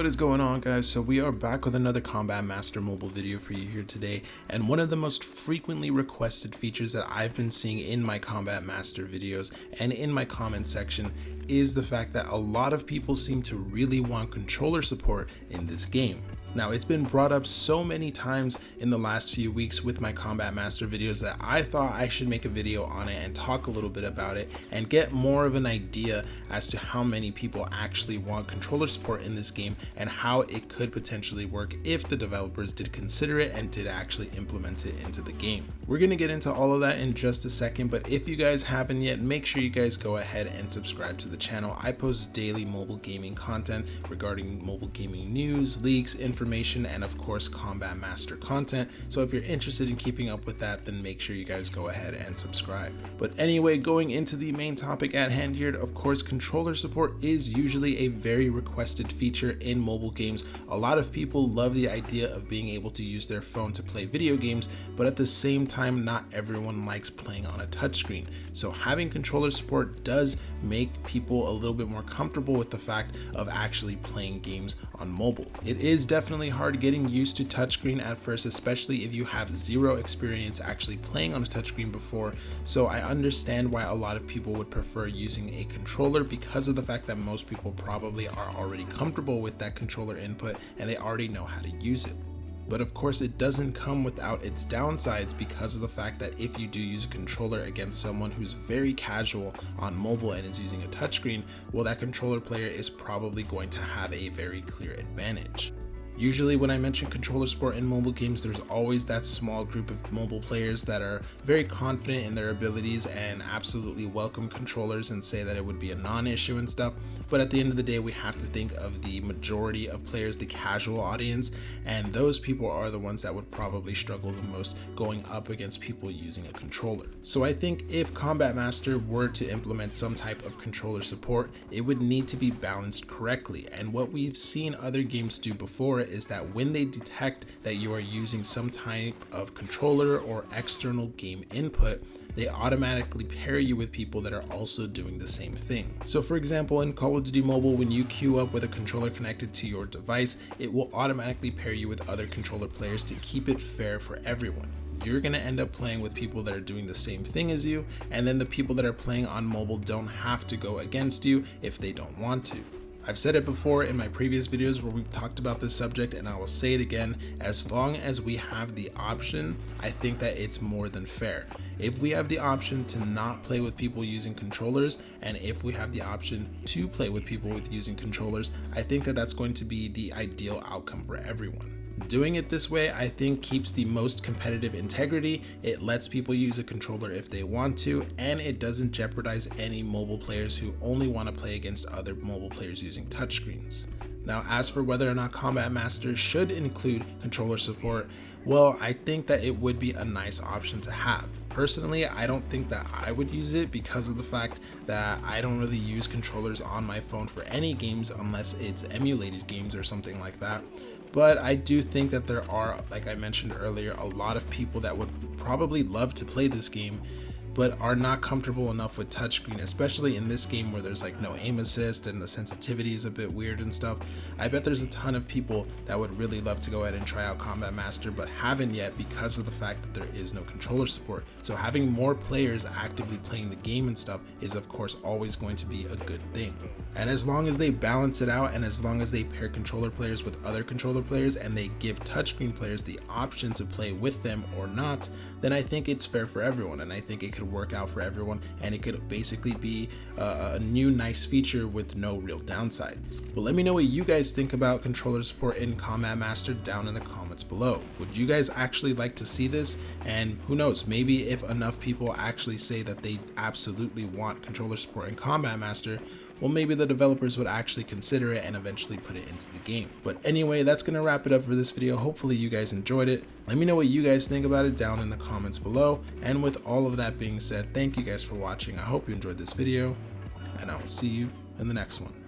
What is going on, guys? So we are back with another Combat Master mobile video for you here today, and one of the most frequently requested features that I've been seeing in my Combat Master videos and in my comment section is the fact that a lot of people seem to really want controller support in this game. Now, it's been brought up so many times in the last few weeks with my Combat Master videos that I thought I should make a video on it and talk a little bit about it and get more of an idea as to how many people actually want controller support in this game and how it could potentially work if the developers did consider it and did actually implement it into the game. We're going to get into all of that in just a second, but if you guys haven't yet, make sure you guys go ahead and subscribe to the channel. I post daily mobile gaming content regarding mobile gaming news, leaks, information, and of course Combat Master content. So if you're interested in keeping up with that, then make sure you guys go ahead and subscribe. But anyway, going into the main topic at hand here, of course, controller support is usually a very requested feature in mobile games. A lot of people love the idea of being able to use their phone to play video games, but at the same time, not everyone likes playing on a touchscreen. So having controller support does make people a little bit more comfortable with the fact of actually playing games on mobile. It is definitely hard getting used to touchscreen at first, especially if you have zero experience actually playing on a touchscreen before. So I understand why a lot of people would prefer using a controller because of the fact that most people probably are already comfortable with that controller input and they already know how to use it. But of course, it doesn't come without its downsides because of the fact that if you do use a controller against someone who's very casual on mobile and is using a touchscreen, well, that controller player is probably going to have a very clear advantage. Usually when I mention controller support in mobile games, there's always that small group of mobile players that are very confident in their abilities and absolutely welcome controllers and say that it would be a non-issue and stuff. But at the end of the day, we have to think of the majority of players, the casual audience, and those people are the ones that would probably struggle the most going up against people using a controller. So I think if Combat Master were to implement some type of controller support, it would need to be balanced correctly. And what we've seen other games do before is that when they detect that you are using some type of controller or external game input, they automatically pair you with people that are also doing the same thing. So for example, in Call of Duty Mobile, when you queue up with a controller connected to your device, it will automatically pair you with other controller players to keep it fair for everyone. You're going to end up playing with people that are doing the same thing as you, and then the people that are playing on mobile don't have to go against you if they don't want to. I've said it before in my previous videos where we've talked about this subject, and I will say it again. As long as we have the option, I think that it's more than fair. If we have the option to not play with people using controllers, and if we have the option to play with people with using controllers, I think that that's going to be the ideal outcome for everyone. Doing it this way, I think, keeps the most competitive integrity. It lets people use a controller if they want to, and it doesn't jeopardize any mobile players who only want to play against other mobile players using touchscreens. Now, as for whether or not Combat Master should include controller support, well, I think that it would be a nice option to have. Personally, I don't think that I would use it because of the fact that I don't really use controllers on my phone for any games unless it's emulated games or something like that. But I do think that there are, like I mentioned earlier, a lot of people that would probably love to play this game but are not comfortable enough with touchscreen, especially in this game where there's like no aim assist and the sensitivity is a bit weird and stuff. I bet there's a ton of people that would really love to go ahead and try out Combat Master but haven't yet because of the fact that there is no controller support. So having more players actively playing the game and stuff is of course always going to be a good thing. And as long as they balance it out, and as long as they pair controller players with other controller players and they give touchscreen players the option to play with them or not, then I think it's fair for everyone, and I think it could work out for everyone, and it could basically be a new nice feature with no real downsides. But let me know what you guys think about controller support in Combat Master down in the comments below. Would you guys actually like to see this? And who knows, maybe if enough people actually say that they absolutely want controller support in Combat Master, well, maybe the developers would actually consider it and eventually put it into the game. But anyway, that's going to wrap it up for this video. Hopefully you guys enjoyed it. Let me know what you guys think about it down in the comments below. And with all of that being said, thank you guys for watching. I hope you enjoyed this video, and I will see you in the next one.